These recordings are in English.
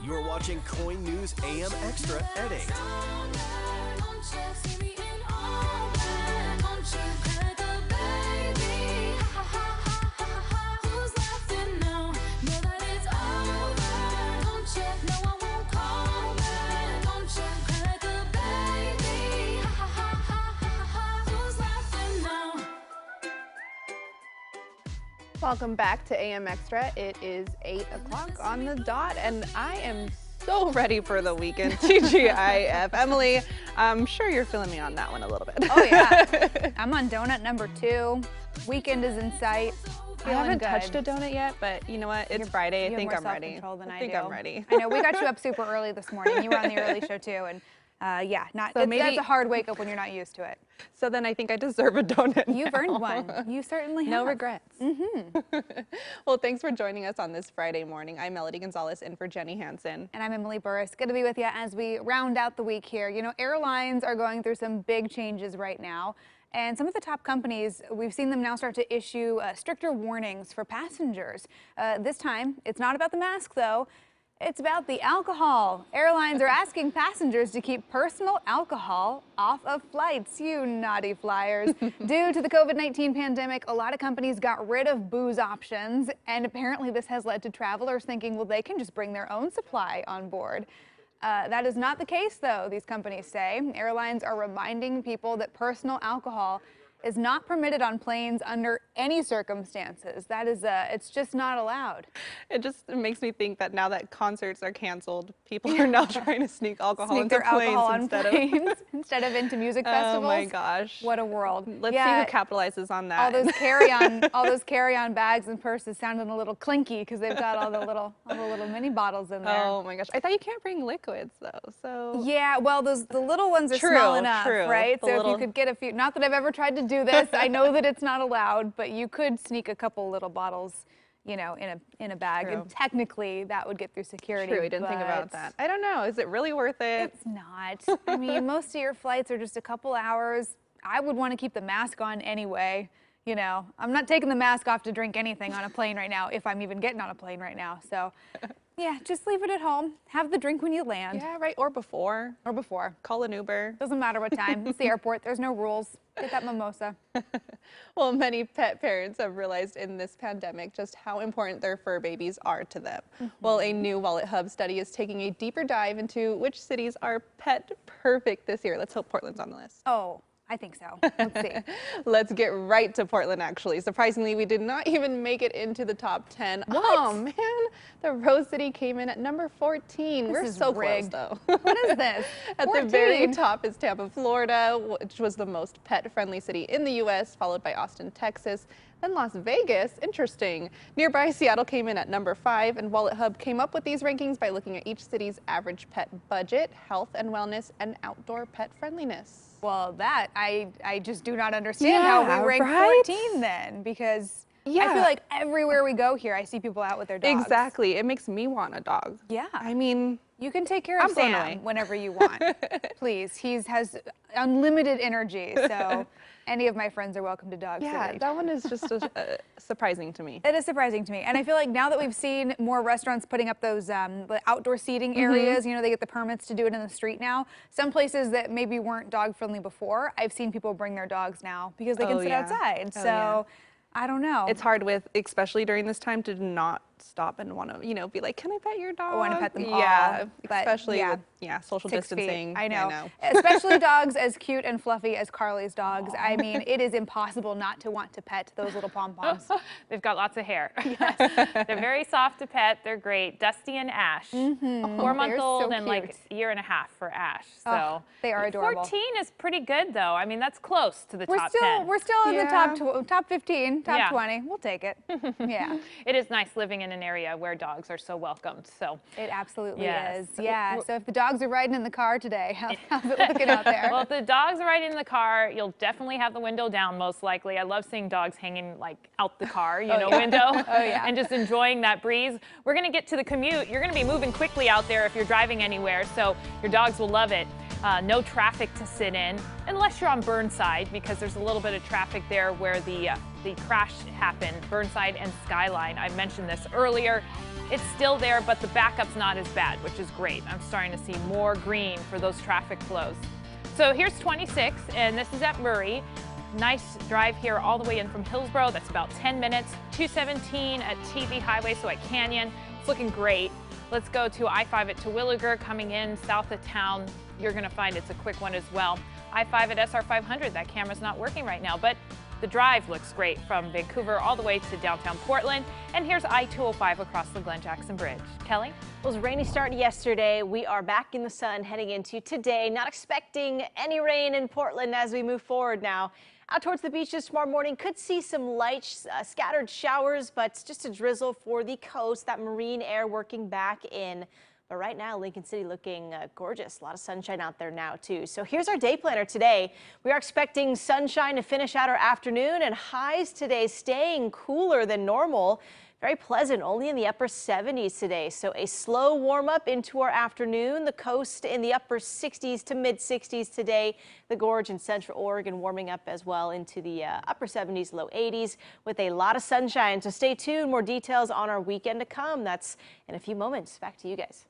You're watching KOIN News AM Extra at 8. Welcome back to AM Extra. It is 8 o'clock on the dot, and I am so ready for the weekend. TGIF. Emily, I'm sure you're feeling me on that one a little bit. Oh yeah, I'm on donut number 2. Weekend is in sight. I haven't touched a donut yet, but you know what? It's Friday. I think I'm ready. I think I'm ready. I know, we got you up super early this morning. You were on the early show too, and yeah, that's a hard wake up when you're not used to it. So then I think I deserve a donut. You've earned one. You certainly have. No regrets. Well, thanks for joining us on this Friday morning. I'm Melody Gonzalez in for Jenny Hansen. And I'm Emily Burris. Good to be with you as we round out the week here. You know, airlines are going through some big changes right now. And some of the top companies, we've seen them now start to issue stricter warnings for passengers. This time, it's not about the mask though. It's about the alcohol. Airlines are asking passengers to keep personal alcohol off of flights, you naughty flyers. Due to the COVID-19 pandemic, a lot of companies got rid of booze options, and apparently this has led to travelers thinking, well, they can just bring their own supply on board. That is not the case, though, these companies say. Airlines are reminding people that personal alcohol is not permitted on planes under any circumstances. That is, it's just not allowed. It just makes me think that now that concerts are canceled, people are now trying to sneak alcohol into planes instead of into music festivals. Oh my gosh. What a world. Let's see who capitalizes on that. All those carry-on bags and purses sounding a little clinky because they've got all the little mini bottles in there. Oh my gosh. I thought you can't bring liquids though. So yeah, well, the little ones are small enough, right? So if you could get a few, not that I've ever tried to do this. I know that it's not allowed, but you could sneak a couple little bottles, you know, in a bag. True. And technically, that would get through security. True, I didn't think about that. I don't know. Is it really worth it? It's not. I mean, most of your flights are just a couple hours. I would want to keep the mask on anyway. You know, I'm not taking the mask off to drink anything on a plane right now, if I'm even getting on a plane right now. So, yeah, just leave it at home. Have the drink when you land. Yeah, right. Or before. Or before. Call an Uber. Doesn't matter what time. It's the airport. There's no rules. Get that mimosa. Well, many pet parents have realized in this pandemic just how important their fur babies are to them. Well, a new Wallet Hub study is taking a deeper dive into which cities are pet perfect this year. Let's hope Portland's on the list. Oh. I think so. Let's see. Let's get right to Portland, actually. Surprisingly, we did not even make it into the top 10. What? Oh, man. The Rose City came in at number 14. We're so close, though. What is this? At the very top is Tampa, Florida, which was the most pet-friendly city in the U.S., followed by Austin, Texas. Then Las Vegas, interesting. Nearby, Seattle came in at number 5, and Wallet Hub came up with these rankings by looking at each city's average pet budget, health and wellness, and outdoor pet friendliness. Well, that, I just do not understand how we rank 14 then, because I feel like everywhere we go here, I see people out with their dogs. Exactly. It makes me want a dog. Yeah. I mean, you can take care of Sam whenever you want. Please. He has unlimited energy, so any of my friends are welcome to dog sitting. Yeah, that one is just surprising to me. It is surprising to me. And I feel like now that we've seen more restaurants putting up those outdoor seating areas, you know, they get the permits to do it in the street now. Some places that maybe weren't dog friendly before, I've seen people bring their dogs now because they can sit outside. So I don't know. It's hard especially during this time, to not stop and want to, you know, be like, can I pet your dog? I want to pet them all. Yeah, but especially with social 6 distancing. Feet. I know. Especially dogs as cute and fluffy as Carly's dogs. I mean, it is impossible not to want to pet those little pom-poms. They've got lots of hair. Yes. They're very soft to pet. They're great. Dusty and Ash. 4-month-old and like a year and a half for Ash. So they are adorable. 14 is pretty good though. I mean, that's close to the top 10. We're still in the top 15, top 20. We'll take it. Yeah. It is nice living in an area where dogs are so welcomed. So it absolutely is. Yeah. So if the dogs are riding in the car today, how's it looking out there? Well, if the dogs are riding in the car, you'll definitely have the window down most likely. I love seeing dogs hanging like out the car, window. And just enjoying that breeze. We're going to get to the commute. You're going to be moving quickly out there if you're driving anywhere, so your dogs will love it. No traffic to sit in. unless you're on Burnside, because there's a little bit of traffic there where the crash happened, Burnside and Skyline. I mentioned this earlier. It's still there, but the backup's not as bad, which is great. I'm starting to see more green for those traffic flows. So here's 26, and this is at Murray. Nice drive here all the way in from Hillsborough. That's about 10 minutes. 217 at TV Highway, so at Canyon. It's looking great. Let's go to I-5 at Terwilliger coming in south of town. You're going to find it's a quick one as well. I-5 at SR 500. That camera's not working right now, but the drive looks great from Vancouver all the way to downtown Portland. And here's I-205 across the Glen Jackson Bridge. Kelly? It was a rainy start yesterday. We are back in the sun heading into today. Not expecting any rain in Portland as we move forward now. Out towards the beaches tomorrow morning, could see some light scattered showers, but just a drizzle for the coast. That marine air working back in. But right now, Lincoln City looking gorgeous. A lot of sunshine out there now, too. So here's our day planner today. We are expecting sunshine to finish out our afternoon, and highs today staying cooler than normal. Very pleasant, only in the upper 70s today. So a slow warm up into our afternoon. The coast in the upper 60s to mid 60s today. The gorge in Central Oregon warming up as well into the upper 70s, low 80s with a lot of sunshine. So stay tuned. More details on our weekend to come. That's in a few moments. Back to you guys.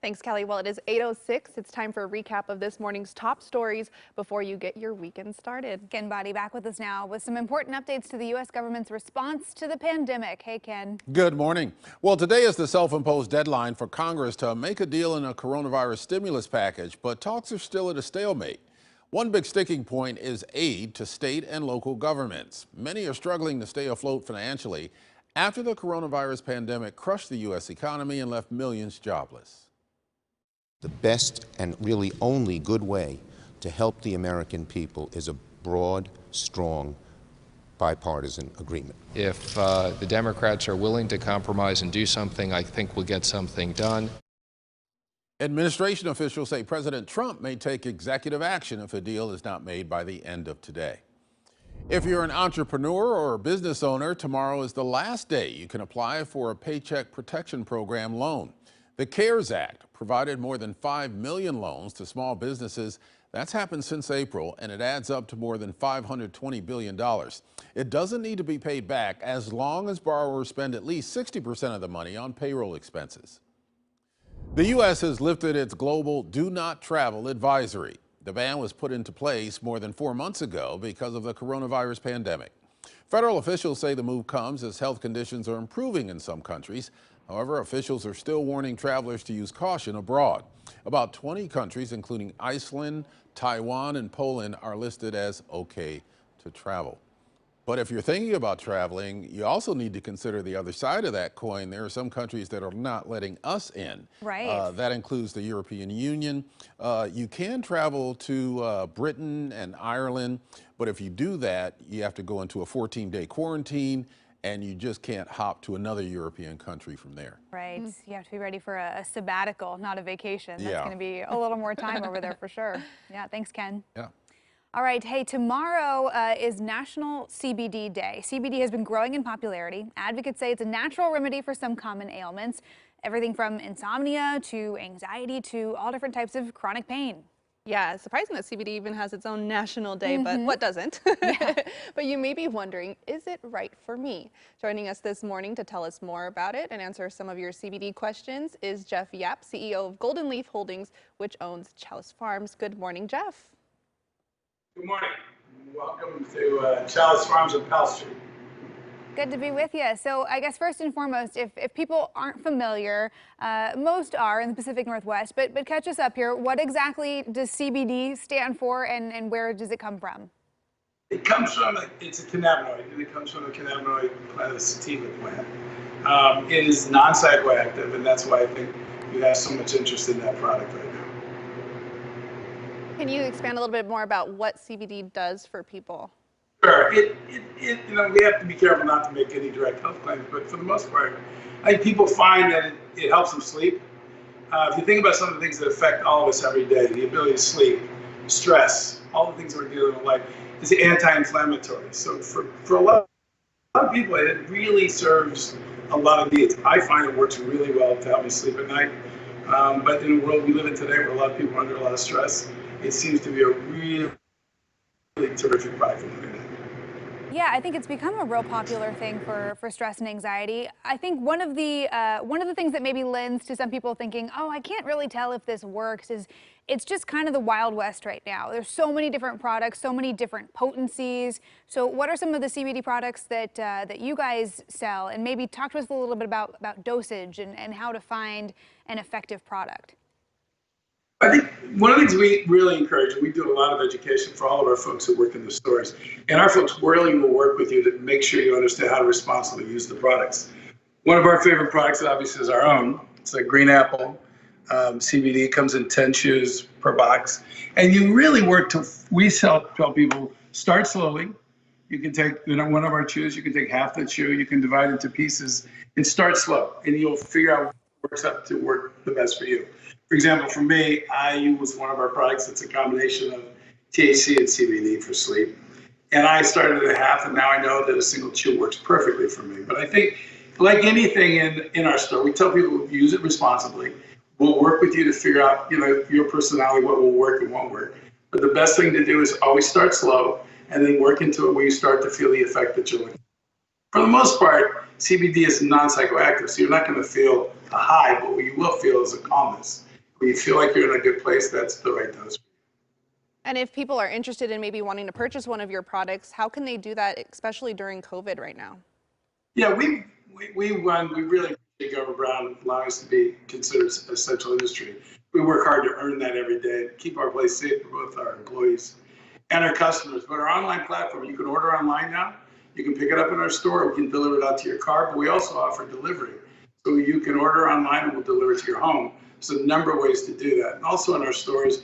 Thanks, Kelly. Well, it is 8:06. It's time for a recap of this morning's top stories before you get your weekend started. Ken Body back with us now with some important updates to the U.S. government's response to the pandemic. Hey, Ken. Good morning. Well, today is the self-imposed deadline for Congress to make a deal in a coronavirus stimulus package, but talks are still at a stalemate. One big sticking point is aid to state and local governments. Many are struggling to stay afloat financially after the coronavirus pandemic crushed the U.S. economy and left millions jobless. The best and really only good way to help the American people is a broad, strong, bipartisan agreement. If the Democrats are willing to compromise and do something, I think we'll get something done. Administration officials say President Trump may take executive action if a deal is not made by the end of today. If you're an entrepreneur or a business owner, tomorrow is the last day you can apply for a Paycheck Protection Program loan. The CARES Act provided more than 5 million loans to small businesses. That's happened since April, and it adds up to more than $520 billion. It doesn't need to be paid back as long as borrowers spend at least 60% of the money on payroll expenses. The U.S. has lifted its global do not travel advisory. The ban was put into place more than 4 months ago because of the coronavirus pandemic. Federal officials say the move comes as health conditions are improving in some countries. However, officials are still warning travelers to use caution abroad. About 20 countries, including Iceland, Taiwan, and Poland, are listed as okay to travel. But if you're thinking about traveling, you also need to consider the other side of that coin. There are some countries that are not letting us in. Right. That includes the European Union. You can travel to Britain and Ireland, but if you do that, you have to go into a 14-day quarantine, and you just can't hop to another European country from there. Right. You have to be ready for a sabbatical, not a vacation. That's Yeah. going to be a little more time over there for sure. Yeah. Thanks, Ken. Yeah. All right. Hey, tomorrow is National CBD Day. CBD has been growing in popularity. Advocates say it's a natural remedy for some common ailments, everything from insomnia to anxiety to all different types of chronic pain. Yeah, it's surprising that CBD even has its own national day, but what doesn't? But you may be wondering, is it right for me? Joining us this morning to tell us more about it and answer some of your CBD questions is Jeff Yap, CEO of Golden Leaf Holdings, which owns Chalice Farms. Good morning, Jeff. Good morning. Welcome to Chalice Farms on Powell Street. Good to be with you. So I guess first and foremost, if people aren't familiar, most are in the Pacific Northwest, but catch us up here. What exactly does CBD stand for, and where does it come from? It comes from, it's a cannabinoid, and it comes from the cannabinoid plant, the sativa plant. It is non-psychoactive, and that's why I think we have so much interest in that product right now. Can you expand a little bit more about what CBD does for people? Sure. You know, we have to be careful not to make any direct health claims, but for the most part, I think people find that it helps them sleep. If you think about some of the things that affect all of us every day, the ability to sleep, stress, all the things that we're dealing with, like, is anti-inflammatory. So for a lot of people, it really serves a lot of needs. I find it works really well to help me sleep at night. But in the world we live in today, where a lot of people are under a lot of stress, it seems to be a really really terrific product from the internet. Yeah, I think it's become a real popular thing for stress and anxiety. I think one of the things that maybe lends to some people thinking, oh, I can't really tell if this works, is it's just kind of the Wild West right now. There's so many different products, so many different potencies. So what are some of the CBD products that you guys sell? And maybe talk to us a little bit about dosage and how to find an effective product. I think one of the things we really encourage, and we do a lot of education for all of our folks who work in the stores, and our folks really will work with you to make sure you understand how to responsibly use the products. One of our favorite products, obviously, is our own. It's a green apple CBD. Comes in 10 chews per box. And you really work to, we tell people, start slowly. You can take one of our chews, you can take half the chew, you can divide into pieces, and start slow. And you'll figure out what works out to work the best for you. For example, for me, I use one of our products that's a combination of THC and CBD for sleep. And I started at half, and now I know that a single chew works perfectly for me. But I think, like anything in our store, we tell people to use it responsibly. We'll work with you to figure out, your personality, what will work and won't work. But the best thing to do is always start slow and then work into it where you start to feel the effect that you're looking for. For the most part, CBD is non-psychoactive, so you're not going to feel a high, but what you will feel is a calmness. When you feel like you're in a good place, that's the right dose. And if people are interested in maybe wanting to purchase one of your products, how can they do that, especially during COVID right now? Yeah, we really appreciate Governor Brown allowing us to be considered essential industry. We work hard to earn that every day, keep our place safe for both our employees and our customers. But our online platform, you can order online now. You can pick it up in our store. We can deliver it out to your car, but we also offer delivery. So you can order online and we'll deliver it to your home. So a number of ways to do that. And also in our stores,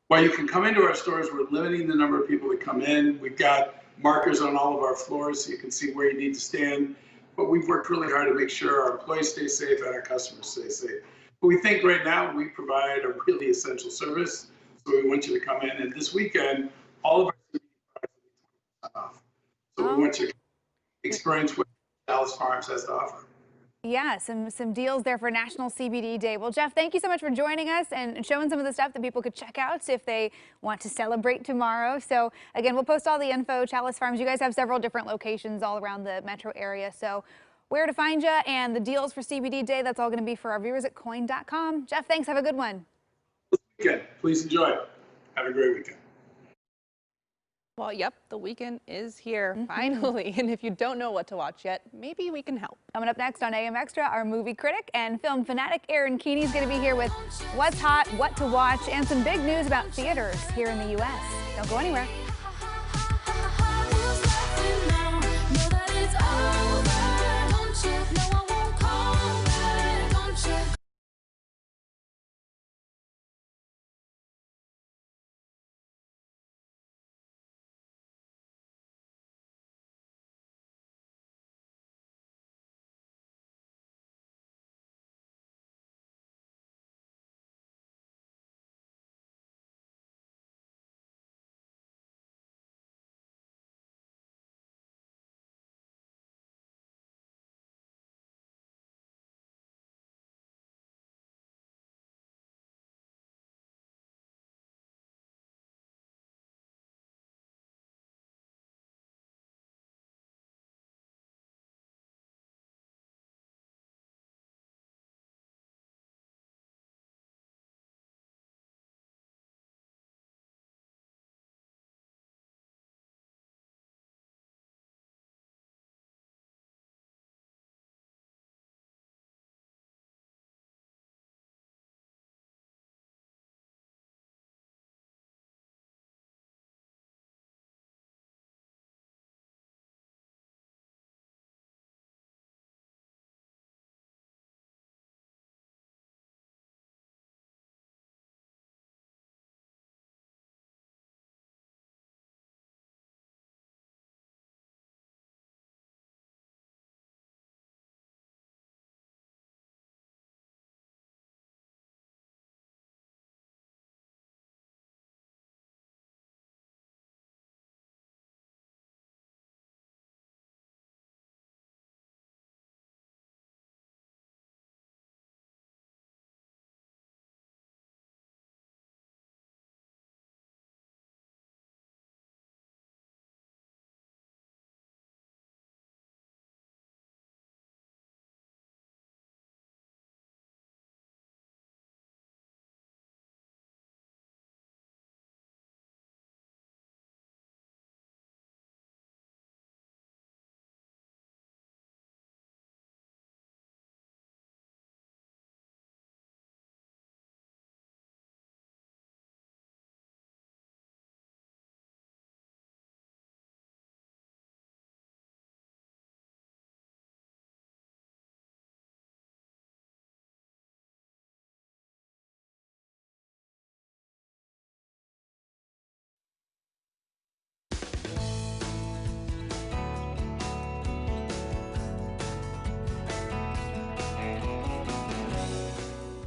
while you can come into our stores, we're limiting the number of people that come in. We've got markers on all of our floors so you can see where you need to stand. But we've worked really hard to make sure our employees stay safe and our customers stay safe. But we think right now we provide a really essential service. So we want you to come in. And this weekend, all of our products are off. So we want you to experience what Dallas Farms has to offer. Yeah, some deals there for National CBD Day. Well, Jeff, thank you so much for joining us and showing some of the stuff that people could check out if they want to celebrate tomorrow. So again, we'll post all the info. Chalice Farms, you guys have several different locations all around the metro area. So where to find you and the deals for CBD Day, that's all going to be for our viewers at KOIN.com. Jeff, thanks. Have a good one. Weekend. Please enjoy. Have a great weekend. Well, yep, the weekend is here, finally. And if you don't know what to watch yet, maybe we can help. Coming up next on AM Extra, our movie critic and film fanatic Aaron Keeney is going to be here with what's hot, what to watch, and some big news about theaters here in the U.S. Don't go anywhere.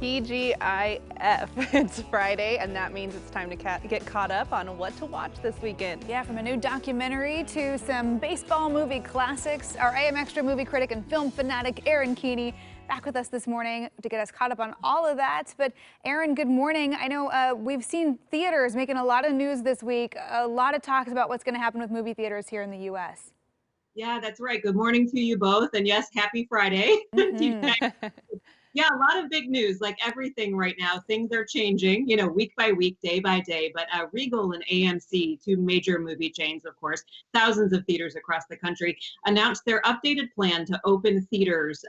TGIF. It's Friday, and that means it's time to get caught up on what to watch this weekend. Yeah, from a new documentary to some baseball movie classics, our AM Extra movie critic and film fanatic Aaron Keeney back with us this morning to get us caught up on all of that. But Aaron, good morning. I know we've seen theaters making a lot of news this week, a lot of talks about what's going to happen with movie theaters here in the U.S. Yeah, that's right. Good morning to you both. And yes, happy Friday. Yeah, a lot of big news, like everything right now. Things are changing, you know, week by week, day by day. But Regal and AMC, two major movie chains, of course, thousands of theaters across the country, announced their updated plan to open theaters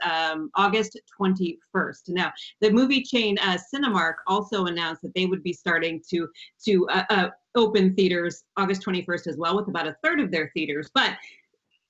August 21st. Now, the movie chain Cinemark also announced that they would be starting to open theaters August 21st as well, with about a third of their theaters. But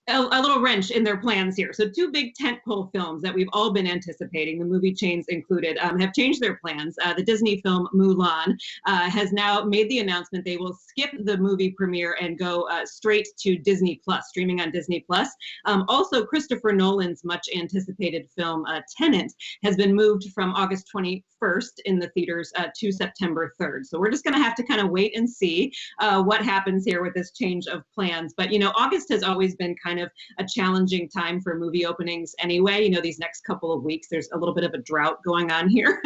a little wrench in their plans here. So two big tentpole films that we've all been anticipating, the movie chains included, have changed their plans. The Disney film Mulan has now made the announcement they will skip the movie premiere and go straight to Disney Plus, streaming on Disney Plus. Also, Christopher Nolan's much anticipated film Tenet has been moved from August 21st in the theaters to September 3rd. So we're just going to have to kind of wait and see what happens here with this change of plans. But, you know, August has always been kind of a challenging time for movie openings anyway. You know, these next couple of weeks, there's a little bit of a drought going on here.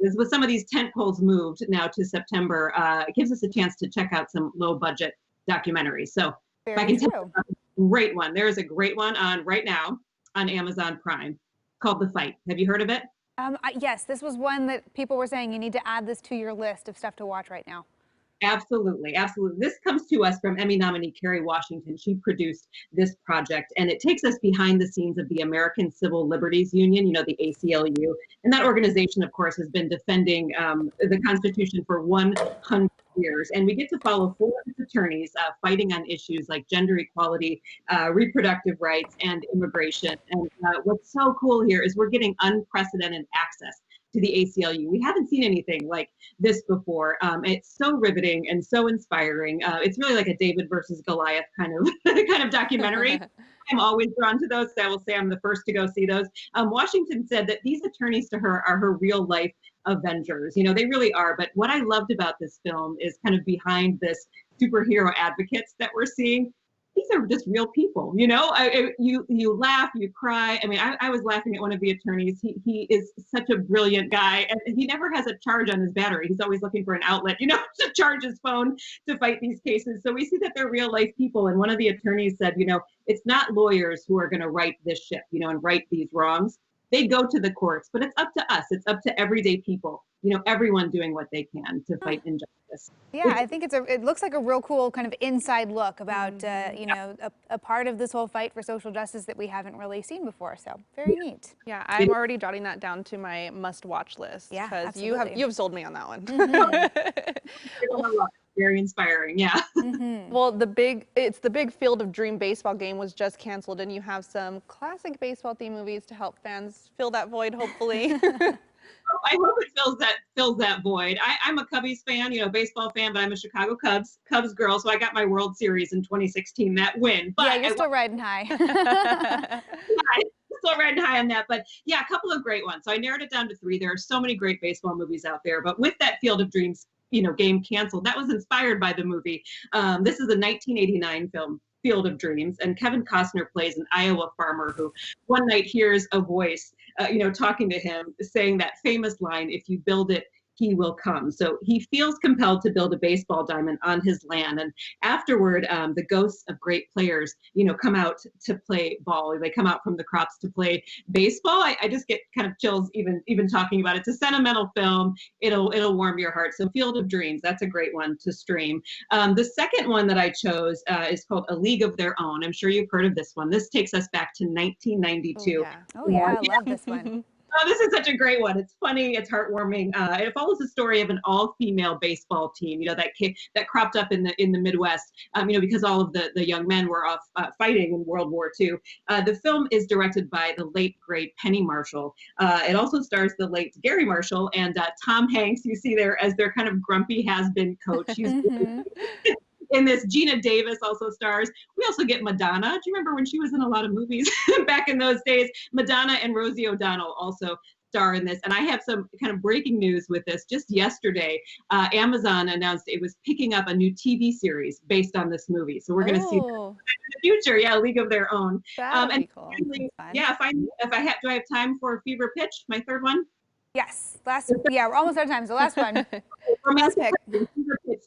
With some of these tent poles moved now to September, it gives us a chance to check out some low budget documentaries. So if I can tell you about a great one, there is a great one on right now on Amazon Prime called The Fight. Have you heard of it? Yes, this was one that people were saying you need to add this to your list of stuff to watch right now. Absolutely, absolutely. This comes to us from Emmy nominee Kerry Washington. She produced this project, and it takes us behind the scenes of the American Civil Liberties Union, you know, the ACLU. And that organization, of course, has been defending the Constitution for 100 years. And we get to follow 4 attorneys fighting on issues like gender equality, reproductive rights, and immigration. And what's so cool here is we're getting unprecedented access to the ACLU. We haven't seen anything like this before. It's so riveting and so inspiring. It's really like a David versus Goliath kind of documentary. I'm always drawn to those. So I will say I'm the first to go see those. Washington said that these attorneys to her are her real life Avengers. You know, they really are. But what I loved about this film is kind of behind this superhero advocates that we're seeing. These are just real people, you know. You laugh, you cry. I mean, I was laughing at one of the attorneys. He is such a brilliant guy, and he never has a charge on his battery. He's always looking for an outlet, you know, to charge his phone to fight these cases. So we see that they're real life people. And one of the attorneys said, you know, it's not lawyers who are going to right this ship, you know, and right these wrongs. They go to the courts, but it's up to us. It's up to everyday people, you know, everyone doing what they can to fight injustice. Yeah, I think it looks like a real cool kind of inside look about, you know, a part of this whole fight for social justice that we haven't really seen before. So very neat. Yeah, I'm already jotting that down to my must-watch list. Yeah, because you have sold me on that one. Very inspiring, yeah. Well, it's the big Field of Dream baseball game was just canceled, and you have some classic baseball themed movies to help fans fill that void, hopefully. I hope it fills that void. I'm a Cubbies fan, you know, baseball fan, but I'm a Chicago Cubs girl, so I got my World Series in 2016, that win. But yeah, you're still riding high. Still riding high on that, but yeah, a couple of great ones. So I narrowed it down to 3. There are so many great baseball movies out there, but with that Field of Dreams, you know, game canceled, that was inspired by the movie. This is a 1989 film, Field of Dreams, and Kevin Costner plays an Iowa farmer who one night hears a voice, you know, talking to him, saying that famous line, "If you build it, he will come." So he feels compelled to build a baseball diamond on his land. And afterward, the ghosts of great players, you know, come out to play ball. They come out from the crops to play baseball. I just get kind of chills even talking about it. It's a sentimental film. It'll warm your heart. So Field of Dreams, that's a great one to stream. The second one that I chose is called A League of Their Own. I'm sure you've heard of this one. This takes us back to 1992. Oh yeah, I love this one. Oh, this is such a great one. It's funny. It's heartwarming. It follows the story of an all-female baseball team. You know, that cropped up in the Midwest. You know, because all of the young men were off fighting in World War II. The film is directed by the late great Penny Marshall. It also stars the late Gary Marshall and Tom Hanks. You see there as their kind of grumpy has-been coach. He's in this. Gina Davis also stars. We also get Madonna. Do you remember when she was in a lot of movies back in those days? Madonna and Rosie O'Donnell also star in this. And I have some kind of breaking news with this. Just yesterday, Amazon announced it was picking up a new TV series based on this movie. So we're going to see that in the future. Yeah, League of Their Own. That'd be cool. Yeah, finally, do I have time for Fever Pitch, my third one? Yes, we're almost out of time, so last one. Last pick.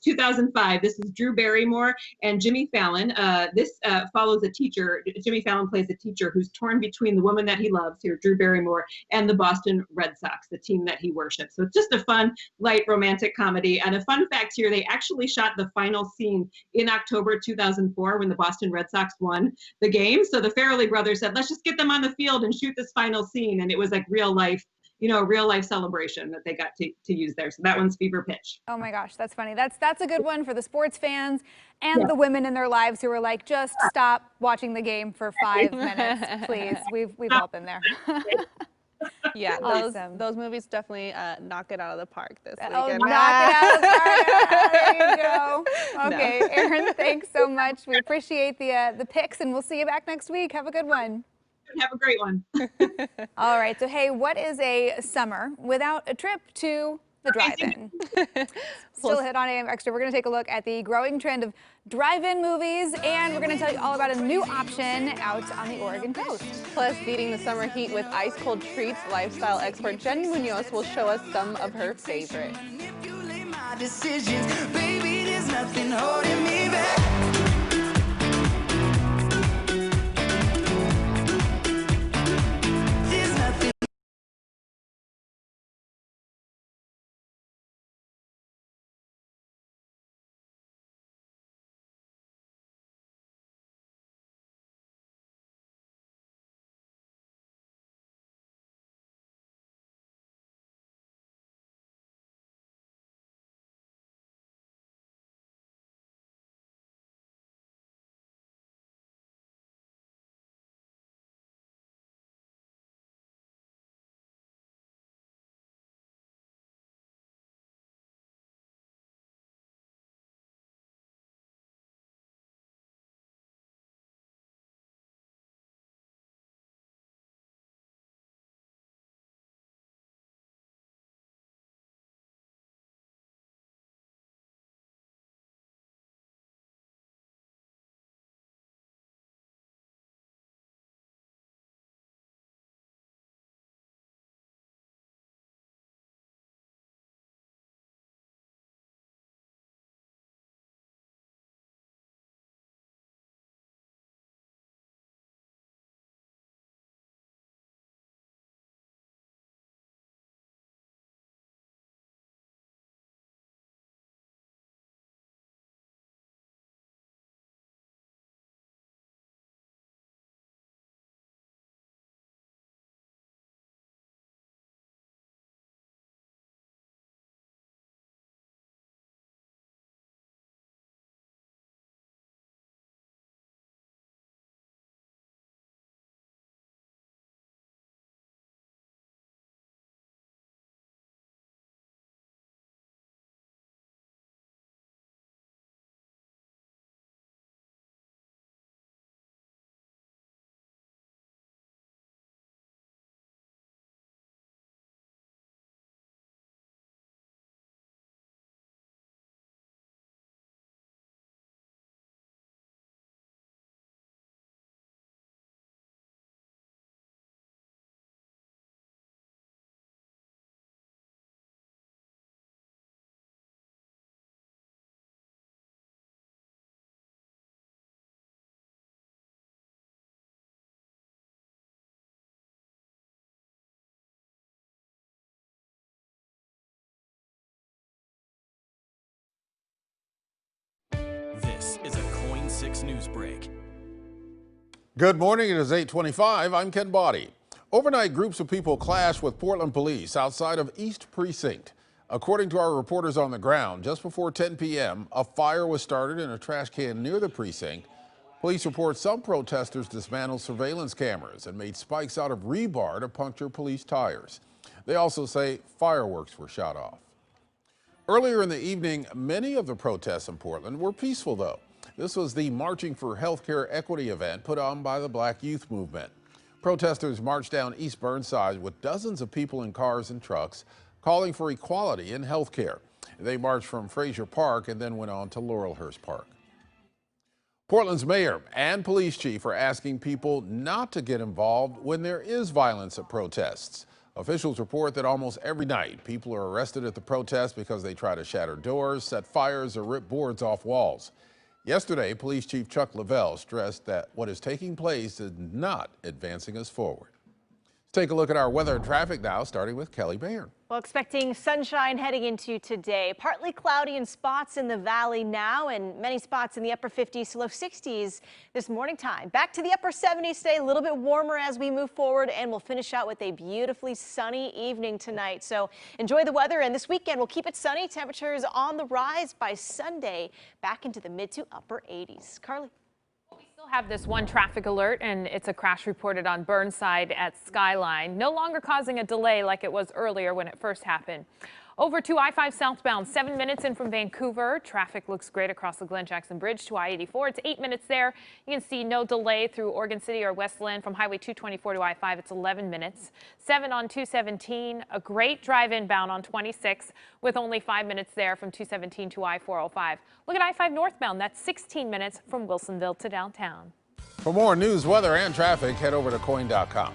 2005. This is Drew Barrymore and Jimmy Fallon. This follows a teacher. Jimmy Fallon plays a teacher who's torn between the woman that he loves, here, Drew Barrymore, and the Boston Red Sox, the team that he worships. So it's just a fun, light, romantic comedy. And a fun fact here, they actually shot the final scene in October 2004 when the Boston Red Sox won the game. So the Farrelly brothers said, let's just get them on the field and shoot this final scene. And it was like real life, a real life celebration that they got to use there. So that one's Fever Pitch. Oh my gosh, that's funny. That's a good one for the sports fans and the women in their lives who are like, just stop watching the game for 5 minutes, please. We've all been there. Yeah, awesome. those movies definitely knock it out of the park this weekend. Oh, knock it out of the park. There you go. Okay, no. Erin, thanks so much. We appreciate the picks, and we'll see you back next week. Have a good one. Have a great one. All right, so hey, what is a summer without a trip to the drive-in? Still hit on AM Extra. We're going to take a look at the growing trend of drive-in movies, and we're going to tell you all about a new option out on the Oregon coast. Plus, beating the summer heat with ice-cold treats, lifestyle expert Jenny Munoz will show us some of her favorites. Baby, there's nothing holding me back. This is a KOIN 6 News Break. Good morning. It is 8:25. I'm Ken Body. Overnight, groups of people clashed with Portland police outside of East Precinct. According to our reporters on the ground, just before 10 p.m., a fire was started in a trash can near the precinct. Police report some protesters dismantled surveillance cameras and made spikes out of rebar to puncture police tires. They also say fireworks were shot off. Earlier in the evening, many of the protests in Portland were peaceful, though. This was the Marching for Healthcare Equity event put on by the Black Youth Movement. Protesters marched down East Burnside with dozens of people in cars and trucks calling for equality in health care. They marched from Frazier Park and then went on to Laurelhurst Park. Portland's mayor and police chief are asking people not to get involved when there is violence at protests. Officials report that almost every night people are arrested at the protest because they try to shatter doors, set fires, or rip boards off walls. Yesterday, Police Chief Chuck Lavelle stressed that what is taking place is not advancing us forward. Let's take a look at our weather and traffic now, starting with Kelly Baird. Well, expecting sunshine heading into today. Partly cloudy in spots in the valley now, and many spots in the upper 50s to low 60s this morning time. Back to the upper 70s today, a little bit warmer as we move forward, and we'll finish out with a beautifully sunny evening tonight. So enjoy the weather, and this weekend we'll keep it sunny. Temperatures on the rise by Sunday, back into the mid to upper 80s. Carly. Have this one traffic alert, and it's a crash reported on Burnside at Skyline, no longer causing a delay like it was earlier when it first happened. Over to I-5 southbound, 7 minutes in from Vancouver. Traffic looks great across the Glen Jackson Bridge to I-84. It's 8 minutes there. You can see no delay through Oregon City or Westland from Highway 224 to I-5. It's 11 minutes. 7 on 217. A great drive inbound on 26 with only 5 minutes there from 217 to I-405. Look at I-5 northbound. That's 16 minutes from Wilsonville to downtown. For more news, weather, and traffic, head over to KOIN.com.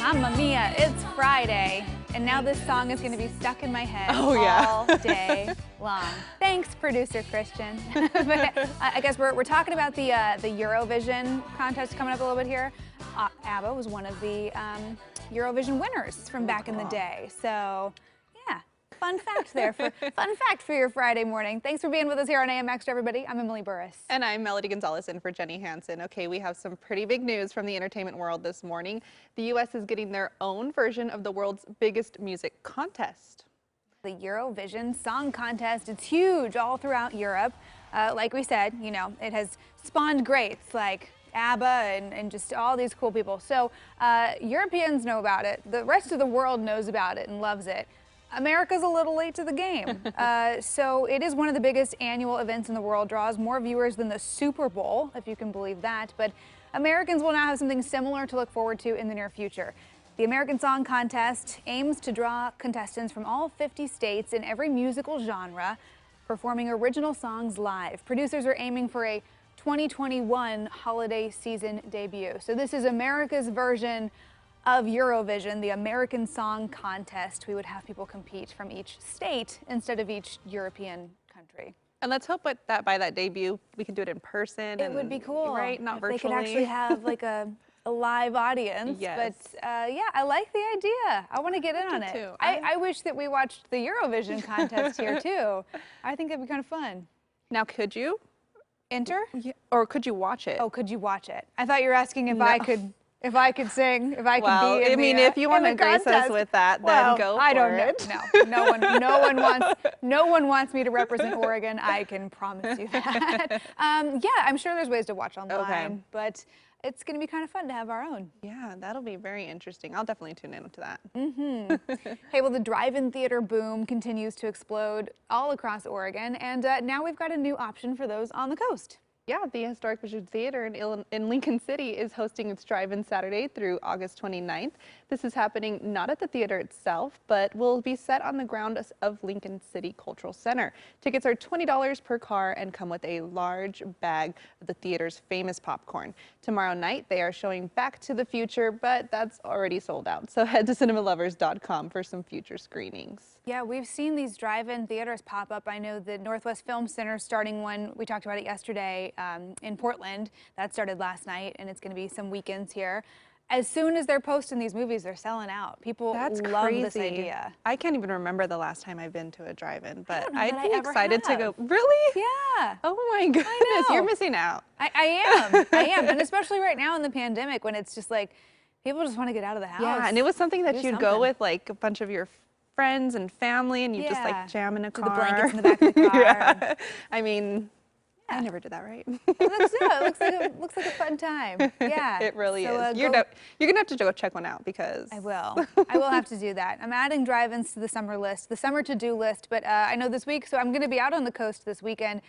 Mamma mia, it's Friday, and now this song is going to be stuck in my head all day long. Thanks, producer Christian. But, I guess we're talking about the Eurovision contest coming up a little bit here. ABBA was one of the Eurovision winners from back in the day, so yeah. fun fact there. Fun fact for your Friday morning. Thanks for being with us here on AM Extra, everybody. I'm Emily Burris. And I'm Melody Gonzalez in for Jenny Hansen. Okay, we have some pretty big news from the entertainment world this morning. The U.S. is getting their own version of the world's biggest music contest. The Eurovision Song Contest. It's huge all throughout Europe. Like we said, you know, it has spawned greats like ABBA and just all these cool people. So Europeans know about it. The rest of the world knows about it and loves it. America's a little late to the game. So it is one of the biggest annual events in the world, draws more viewers than the Super Bowl, if you can believe that. But Americans will now have something similar to look forward to in the near future. The American Song Contest aims to draw contestants from all 50 states in every musical genre, performing original songs live. Producers are aiming for a 2021 holiday season debut. So this is America's version of Eurovision, the American Song Contest. We would have people compete from each state instead of each European country. And let's hope that by that debut, we can do it in person. It would be cool. Right, not if virtually. They could actually have like a live audience. Yes. But yeah, I like the idea. I want to get in on it. Too. I wish that we watched the Eurovision contest here too. I think it'd be kind of fun. Now, could you enter? Yeah. Or could you watch it? Oh, could you watch it? I thought you were asking if I could. If I could sing, if I could be in if you want to grace us with that, then go for it. I don't know. No one wants me to represent Oregon. I can promise you that. Yeah, I'm sure there's ways to watch online, but it's going to be kind of fun to have our own. Yeah, that'll be very interesting. I'll definitely tune in to that. Hey, well, the drive-in theater boom continues to explode all across Oregon, and now we've got a new option for those on the coast. Yeah, the Historic Visual Theater in Lincoln City is hosting its drive-in Saturday through August 29th. This is happening not at the theater itself, but will be set on the grounds of Lincoln City Cultural Center. Tickets are $20 per car and come with a large bag of the theater's famous popcorn. Tomorrow night, they are showing Back to the Future, but that's already sold out. So head to cinemalovers.com for some future screenings. Yeah, we've seen these drive-in theaters pop up. I know the Northwest Film Center starting one. We talked about it yesterday in Portland. That started last night, and it's going to be some weekends here. As soon as they're posting these movies, they're selling out. People love this idea. I can't even remember the last time I've been to a drive-in, but I'd be excited to go. Really? Yeah. Oh my goodness, you're missing out. I am, and especially right now in the pandemic when it's just like people just want to get out of the house. Yeah, and it was something that you'd go with like a bunch of your friends and family, and you just like jam in a car. The blankets in the back of the car. Yeah. I mean, I never did that, right? It looks like a fun time. Yeah. It really is. You're going to have to go check one out because... I will. I will have to do that. I'm adding drive-ins to the summer list, the summer to-do list, but I know this week, so I'm going to be out on the coast this weekend.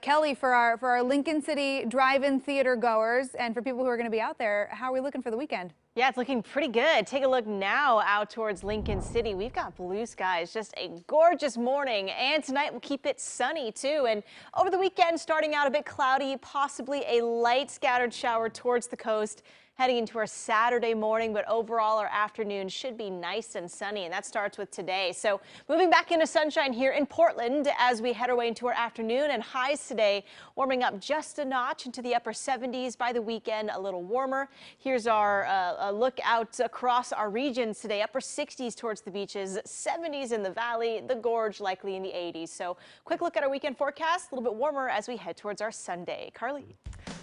Kelly, for our Lincoln City drive-in theater goers and for people who are going to be out there, how are we looking for the weekend? Yeah, it's looking pretty good. Take a look now out towards Lincoln City. We've got blue skies, just a gorgeous morning. And tonight we'll keep it sunny too. And over the weekend, starting out a bit cloudy, possibly a light scattered shower towards the coast. Heading into our Saturday morning, but overall our afternoon should be nice and sunny, and that starts with today. So moving back into sunshine here in Portland as we head our way into our afternoon, and highs today warming up just a notch into the upper 70s. By the weekend, a little warmer. Here's our look out across our regions today. Upper 60s towards the beaches, 70s in the valley, the gorge likely in the 80s. So quick look at our weekend forecast, a little bit warmer as we head towards our Sunday. Carly.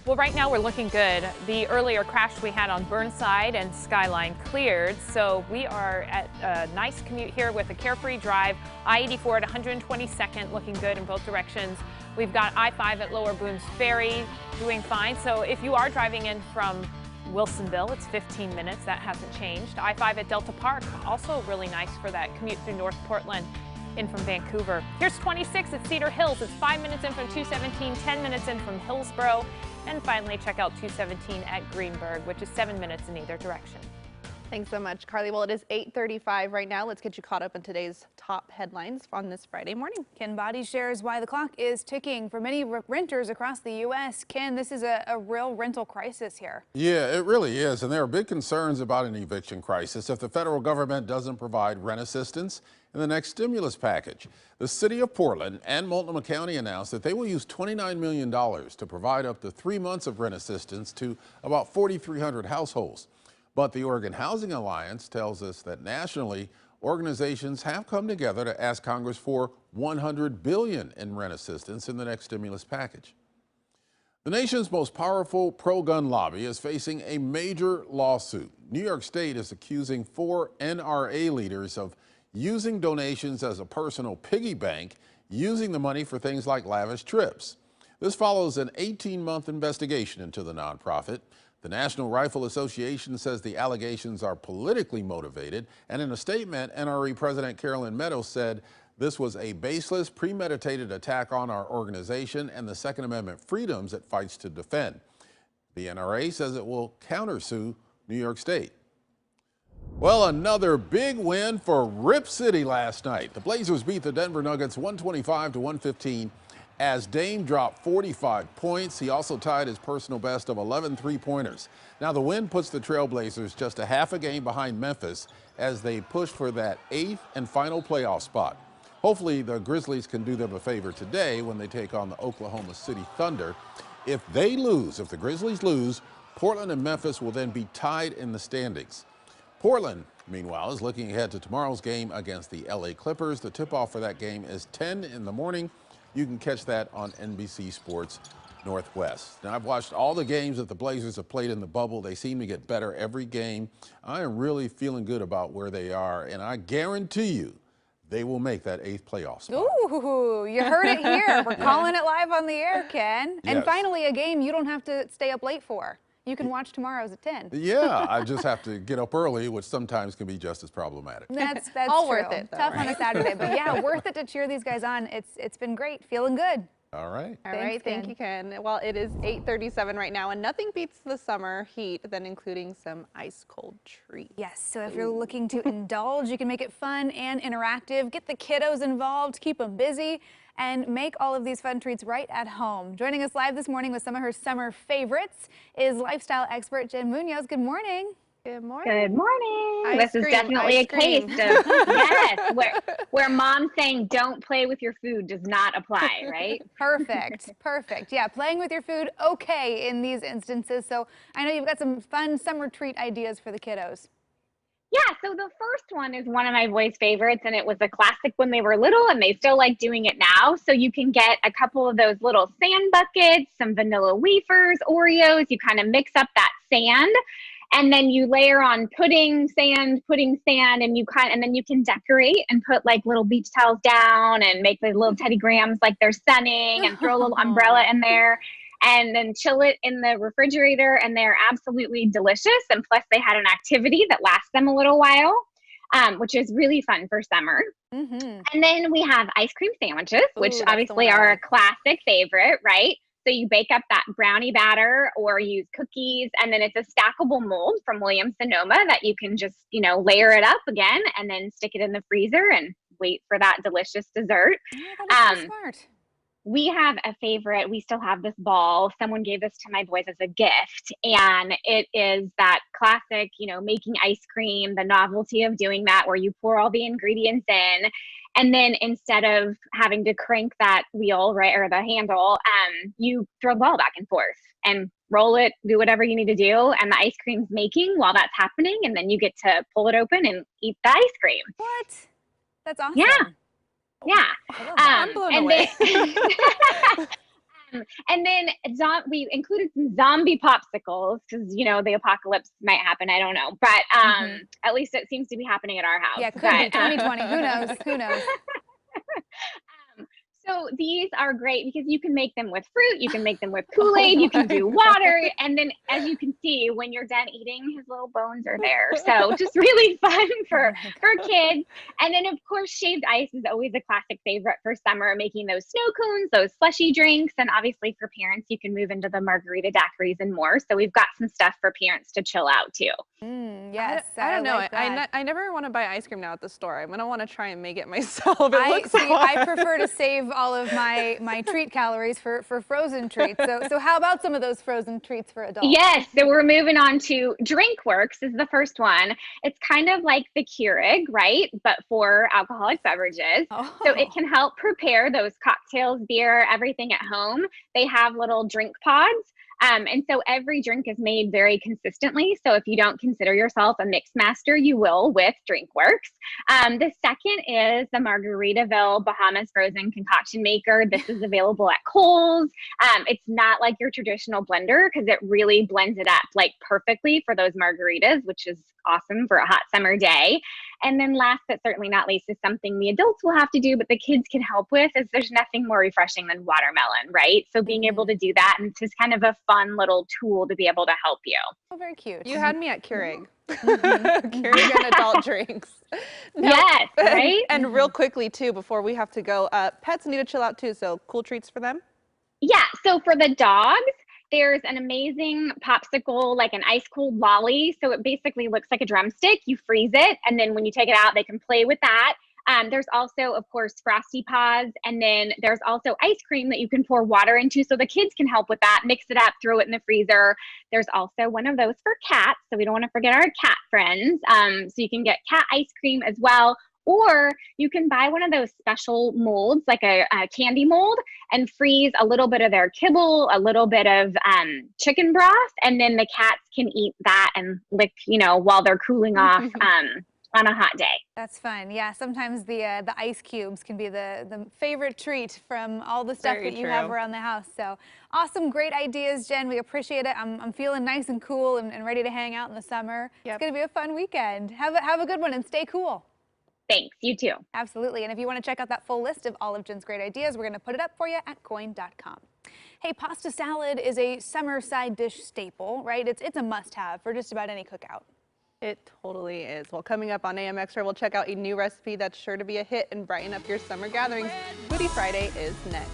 Well, right now we're looking good. The earlier crash we had on Burnside and Skyline cleared, so we are at a nice commute here with a carefree drive. I-84 at 122nd, looking good in both directions. We've got I-5 at Lower Boones Ferry doing fine. So if you are driving in from Wilsonville, it's 15 minutes. That hasn't changed. I-5 at Delta Park, also really nice for that commute through North Portland in from Vancouver. Here's 26 at Cedar Hills. It's 5 minutes in from 217, 10 minutes in from Hillsborough. And finally, check out 217 at Greenberg, which is 7 minutes in either direction. Thanks so much, Carly. Well, it is 8:35 right now. Let's get you caught up in today's top headlines on this Friday morning. Ken Body shares why the clock is ticking for many renters across the U.S. Ken, this is a real rental crisis here. Yeah, it really is. And there are big concerns about an eviction crisis if the federal government doesn't provide rent assistance in the next stimulus package. The city of Portland and Multnomah County announced that they will use $29 million to provide up to 3 months of rent assistance to about 4,300 households. But the Oregon Housing Alliance tells us that nationally, Organizations have come together to ask Congress for $100 billion in rent assistance in the next stimulus package. The nation's most powerful pro-gun lobby is facing a major lawsuit. New York State is accusing 4 NRA leaders of using donations as a personal piggy bank, using the money for things like lavish trips. This follows an 18-month investigation into the nonprofit. The National Rifle Association says the allegations are politically motivated, and in a statement, NRA President Carolyn Meadows said this was a baseless, premeditated attack on our organization and the Second Amendment freedoms it fights to defend. The NRA says it will countersue New York State. Well, another big win for Rip City last night. The Blazers beat the Denver Nuggets 125-115 as Dame dropped 45 points. He also tied his personal best of 11 three-pointers. Now, the win puts the Trailblazers just a half a game behind Memphis as they push for that 8th and final playoff spot. Hopefully, the Grizzlies can do them a favor today when they take on the Oklahoma City Thunder. If the Grizzlies lose, Portland and Memphis will then be tied in the standings. Portland, meanwhile, is looking ahead to tomorrow's game against the LA Clippers. The tip-off for that game is 10 in the morning. You can catch that on NBC Sports Northwest. Now, I've watched all the games that the Blazers have played in the bubble. They seem to get better every game. I am really feeling good about where they are, and I guarantee you they will make that 8th playoff spot. Ooh, you heard it here. We're calling it live on the air, Ken. And Yes. Finally, a game you don't have to stay up late for. You can watch tomorrow's at 10. Yeah, I just have to get up early, which sometimes can be just as problematic. That's All true. worth it, though, Tough on a right? Saturday, but yeah, worth it to cheer these guys on. It's been great. Feeling good. All right. All right, thank you, Ken. Well, it is 8:37 right now, and nothing beats the summer heat than including some ice cold treats. Yes, so if you're looking to indulge, you can make it fun and interactive. Get the kiddos involved, keep them busy, and make all of these fun treats right at home. Joining us live this morning with some of her summer favorites is lifestyle expert Jen Munoz. Good morning. Good morning. Good morning. Ice This is cream, definitely a ice cream. case of, yes, where mom saying don't play with your food does not apply, right? Perfect, perfect. Yeah, playing with your food, okay in these instances. So I know you've got some fun summer treat ideas for the kiddos. Yeah, so the first one is one of my boys' favorites, and it was a classic when they were little, and they still like doing it now. So you can get a couple of those little sand buckets, some vanilla wafers, Oreos. You kind of mix up that sand, and then you layer on pudding sand, and then you can decorate and put like little beach towels down and make the little Teddy Grahams like they're sunning, and throw a little umbrella in there. And then chill it in the refrigerator, and they're absolutely delicious. And plus, they had an activity that lasts them a little while, which is really fun for summer. Mm-hmm. And then we have ice cream sandwiches, which Ooh, that's obviously the one I are a like. classic favorite, right? So you bake up that brownie batter or use cookies, and then it's a stackable mold from Williams-Sonoma that you can just, layer it up again and then stick it in the freezer and wait for that delicious dessert. Oh, that is so smart. We have a favorite. We still have this ball. Someone gave this to my boys as a gift. And it is that classic, making ice cream, the novelty of doing that where you pour all the ingredients in. And then instead of having to crank that wheel, right, or the handle, you throw the ball back and forth and roll it, do whatever you need to do. And the ice cream's making while that's happening. And then you get to pull it open and eat the ice cream. What? That's awesome. Yeah. Yeah. I'm blown away. And then we included some zombie popsicles because, the apocalypse might happen. I don't know. But at least it seems to be happening at our house. Yeah, could be 2020. Who knows? Who knows? So these are great because you can make them with fruit, you can make them with Kool-Aid, you can do water, and then as you can see, when you're done eating, his little bones are there. So just really fun for kids. And then of course, shaved ice is always a classic favorite for summer, making those snow cones, those slushy drinks, and obviously for parents, you can move into the margarita daiquiris and more. So we've got some stuff for parents to chill out too. Yes, I don't know. like that. I never want to buy ice cream now at the store. I'm gonna want to try and make it myself. It looks I prefer to save all of my treat calories for frozen treats. So how about some of those frozen treats for adults? Yes, so we're moving on to DrinkWorks is the first one. It's kind of like the Keurig, right? But for alcoholic beverages. Oh. So it can help prepare those cocktails, beer, everything at home. They have little drink pods. And so every drink is made very consistently. So if you don't consider yourself a mix master, you will with DrinkWorks. The second is the Margaritaville Bahamas Frozen Concoction Maker. This is available at Kohl's. It's not like your traditional blender because it really blends it up like perfectly for those margaritas, which is awesome for a hot summer day. And then last but certainly not least is something the adults will have to do, but the kids can help with, is there's nothing more refreshing than watermelon, right? So being able to do that, and it's just kind of a fun little tool to be able to help you. Oh, very cute. You had me at Keurig. Keurig and adult drinks. Now, Yes, right? And real quickly too, before we have to go, pets need to chill out too, so cool treats for them? Yeah, so for the dogs, there's an amazing popsicle, like an ice cold lolly. So it basically looks like a drumstick. You freeze it, and then when you take it out, they can play with that. There's also, of course, Frosty Paws, and then there's also ice cream that you can pour water into, so the kids can help with that, mix it up, throw it in the freezer. There's also one of those for cats, so we don't want to forget our cat friends. So you can get cat ice cream as well. Or you can buy one of those special molds, like a candy mold, and freeze a little bit of their kibble, a little bit of chicken broth, and then the cats can eat that and lick, while they're cooling off on a hot day. That's fun. Yeah, sometimes the ice cubes can be the favorite treat from all the stuff Very that you have true. around the house. So awesome, great ideas, Jen. We appreciate it. I'm feeling nice and cool and ready to hang out in the summer. Yep. It's going to be a fun weekend. Have a good one and stay cool. Thanks, you too. Absolutely. And if you want to check out that full list of all of Jen's great ideas, we're going to put it up for you at KOIN.com. Hey, pasta salad is a summer side dish staple, right? It's a must-have for just about any cookout. It totally is. Well, coming up on AM Extra, we'll check out a new recipe that's sure to be a hit and brighten up your summer gatherings. Foodie Friday is next.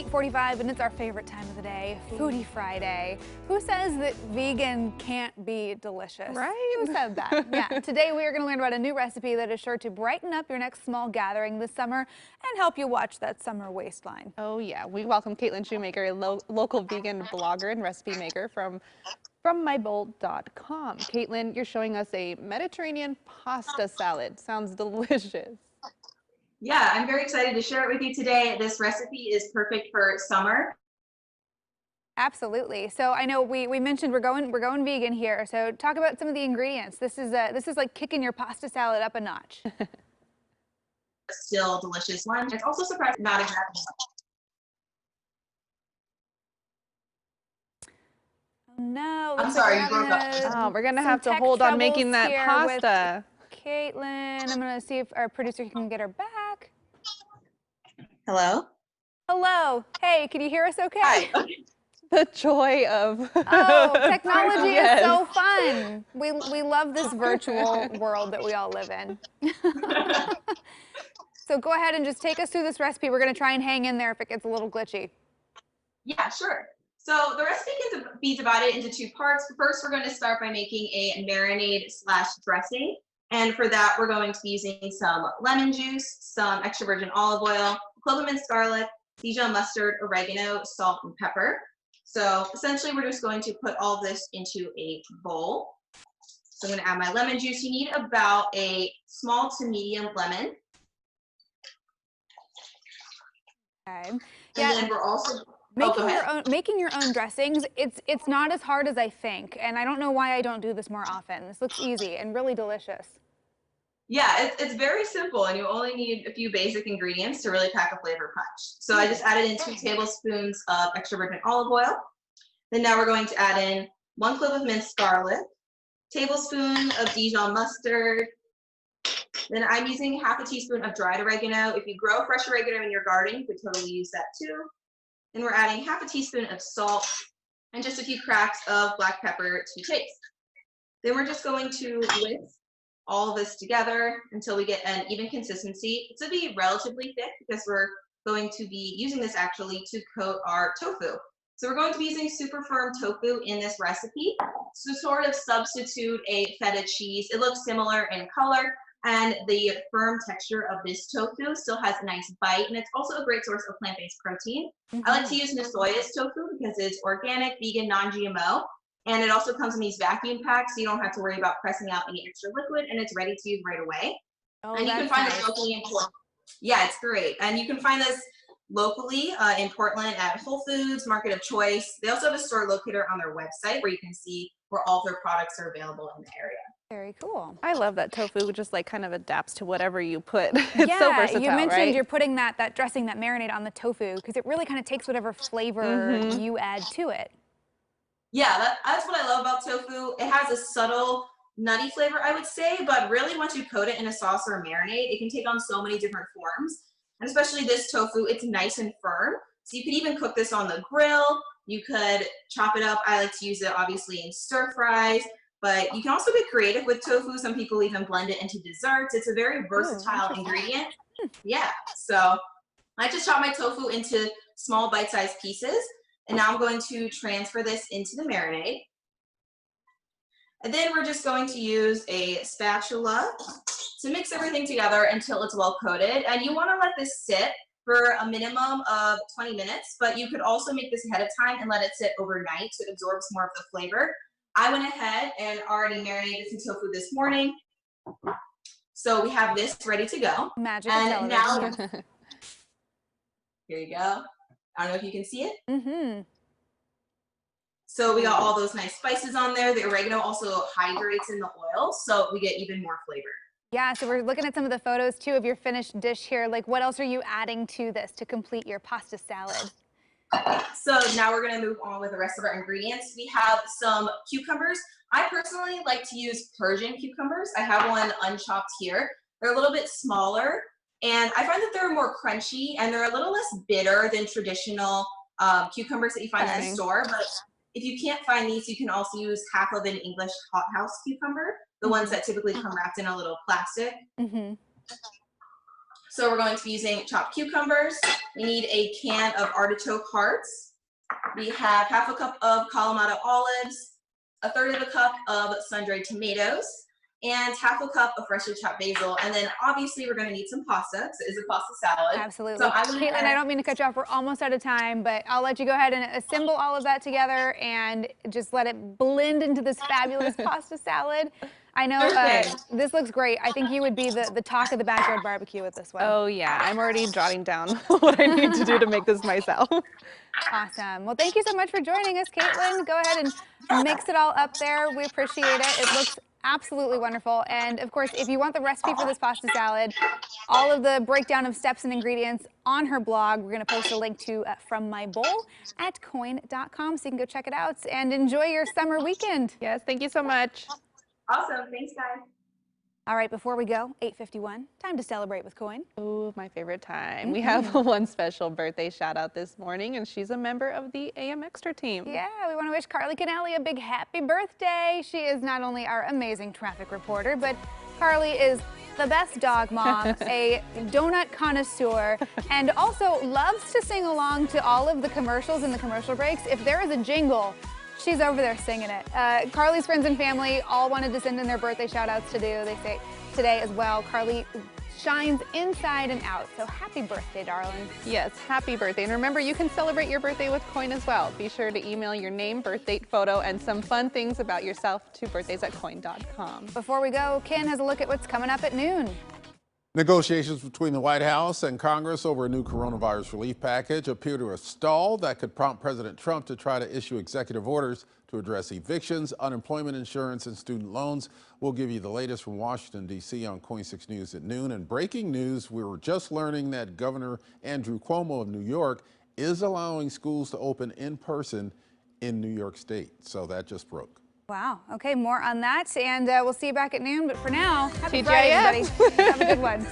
8:45, and it's our favorite time of the day, Foodie Friday. Who says that vegan can't be delicious? Right? Who said that? Yeah. Today we are going to learn about a new recipe that is sure to brighten up your next small gathering this summer and help you watch that summer waistline. Oh yeah, we welcome Caitlin Shoemaker, a local vegan blogger and recipe maker from mybowl.com. Caitlin, you're showing us a Mediterranean pasta salad. Sounds delicious. Yeah, I'm very excited to share it with you today. This recipe is perfect for summer. Absolutely. So I know we mentioned we're going vegan here. So talk about some of the ingredients. This is like kicking your pasta salad up a notch. Still delicious one. It's also surprising, not exactly. No, I'm sorry, you broke up. Oh, we're gonna have to hold on making that pasta. Caitlin, I'm gonna see if our producer can get her back. Hello? Hello. Hey, can you hear us okay? Hi. The joy of Oh, technology Yes. is so fun. We love this virtual world that we all live in. So go ahead and just take us through this recipe. We're gonna try and hang in there if it gets a little glitchy. Yeah, sure. So the recipe can be divided into two parts. First, we're going to start by making a marinade/dressing. And for that, we're going to be using some lemon juice, some extra virgin olive oil, clove of minced garlic, Dijon mustard, oregano, salt, and pepper. So essentially, we're just going to put all this into a bowl. So I'm going to add my lemon juice. You need about a small to medium lemon. Okay. And Yeah. then we're also making your own dressings. It's not as hard as I think, and I don't know why I don't do this more often. This looks easy and really delicious. Yeah, it's very simple, and you only need a few basic ingredients to really pack a flavor punch. So I just added in 2 tablespoons of extra virgin olive oil. Then now we're going to add in 1 clove of minced garlic, tablespoon of Dijon mustard. Then I'm using half a teaspoon of dried oregano. If you grow fresh oregano in your garden, you could totally use that too. Then we're adding half a teaspoon of salt and just a few cracks of black pepper to taste. Then we're just going to whisk all of this together until we get an even consistency. It's going to be relatively thick because we're going to be using this actually to coat our tofu. So we're going to be using super firm tofu in this recipe to sort of substitute a feta cheese. It looks similar in color, and the firm texture of this tofu still has a nice bite, and it's also a great source of plant-based protein. I like to use Nasoya's tofu because it's organic, vegan, non-GMO, and it also comes in these vacuum packs, so you don't have to worry about pressing out any extra liquid, and it's ready to use right away. Oh, and you can find this locally in Portland. Yeah, it's great. And you can find this locally in Portland at Whole Foods, Market of Choice. They also have a store locator on their website where you can see where all their products are available in the area. Very cool. I love that tofu just like kind of adapts to whatever you put. It's so versatile, you mentioned right? you're putting that dressing, that marinade on the tofu because it really kind of takes whatever flavor you add to it. Yeah, that's what I love about tofu. It has a subtle nutty flavor, I would say, but really once you coat it in a sauce or a marinade, it can take on so many different forms. And especially this tofu, it's nice and firm. So you could even cook this on the grill. You could chop it up. I like to use it obviously in stir fries, but you can also get creative with tofu. Some people even blend it into desserts. It's a very versatile ingredient. Yeah, so I just chop my tofu into small bite-sized pieces. And now I'm going to transfer this into the marinade. And then we're just going to use a spatula to mix everything together until it's well coated. And you want to let this sit for a minimum of 20 minutes, but you could also make this ahead of time and let it sit overnight so it absorbs more of the flavor. I went ahead and already marinated some tofu this morning. So we have this ready to go. Magic. And now, here you go. I don't know if you can see it. So we got all those nice spices on there. The oregano also hydrates in the oil, so we get even more flavor. Yeah, so we're looking at some of the photos too of your finished dish here. Like, what else are you adding to this to complete your pasta salad? So now we're gonna move on with the rest of our ingredients. We have some cucumbers. I personally like to use Persian cucumbers. I have one unchopped here. They're a little bit smaller, and I find that they're more crunchy and they're a little less bitter than traditional cucumbers that you find in the store. But if you can't find these, you can also use half of an English hothouse cucumber, the ones that typically come wrapped in a little plastic. So we're going to be using chopped cucumbers. We need a can of artichoke hearts. We have half a cup of Kalamata olives, a third of a cup of sun-dried tomatoes, and half a cup of freshly chopped basil. And then obviously we're going to need some pasta, because it is a pasta salad. Absolutely. So Caitlin, I don't mean to cut you off. We're almost out of time, but I'll let you go ahead and assemble all of that together and just let it blend into this fabulous pasta salad. I know this looks great. I think you would be the talk of the backyard barbecue with this one. Oh yeah, I'm already jotting down what I need to do to make this myself. Awesome. Well, thank you so much for joining us, Caitlin. Go ahead and mix it all up there. We appreciate it. It looks absolutely wonderful. And of course, if you want the recipe for this pasta salad, all of the breakdown of steps and ingredients on her blog, we're going to post a link to from my bowl at KOIN.com, so you can go check it out and enjoy your summer weekend. Yes, thank you so much. Awesome. Thanks, guys. All right, before we go, 8:51, time to celebrate with KOIN. Oh, my favorite time. We have one special birthday shout out this morning, and she's a member of the AM Extra team. Yeah, we want to wish Carly Kennelly a big happy birthday. She is not only our amazing traffic reporter, but Carly is the best dog mom, a donut connoisseur, and also loves to sing along to all of the commercials and the commercial breaks. If there is a jingle, she's over there singing it. Carly's friends and family all wanted to send in their birthday shout outs to do. They say today as well. Carly shines inside and out. So happy birthday, darling. Yes, happy birthday. And remember, you can celebrate your birthday with KOIN as well. Be sure to email your name, birth date, photo, and some fun things about yourself to birthdays@koin.com. Before we go, Ken has a look at what's coming up at noon. Negotiations between the White House and Congress over a new coronavirus relief package appear to have stalled. That could prompt President Trump to try to issue executive orders to address evictions, unemployment insurance, and student loans. We'll give you the latest from Washington, D.C. on KOIN 6 News at noon. And breaking news, we were just learning that Governor Andrew Cuomo of New York is allowing schools to open in person in New York State. So that just broke. Wow. Okay, more on that. And we'll see you back at noon. But for now, happy Friday, everybody. Have a good one.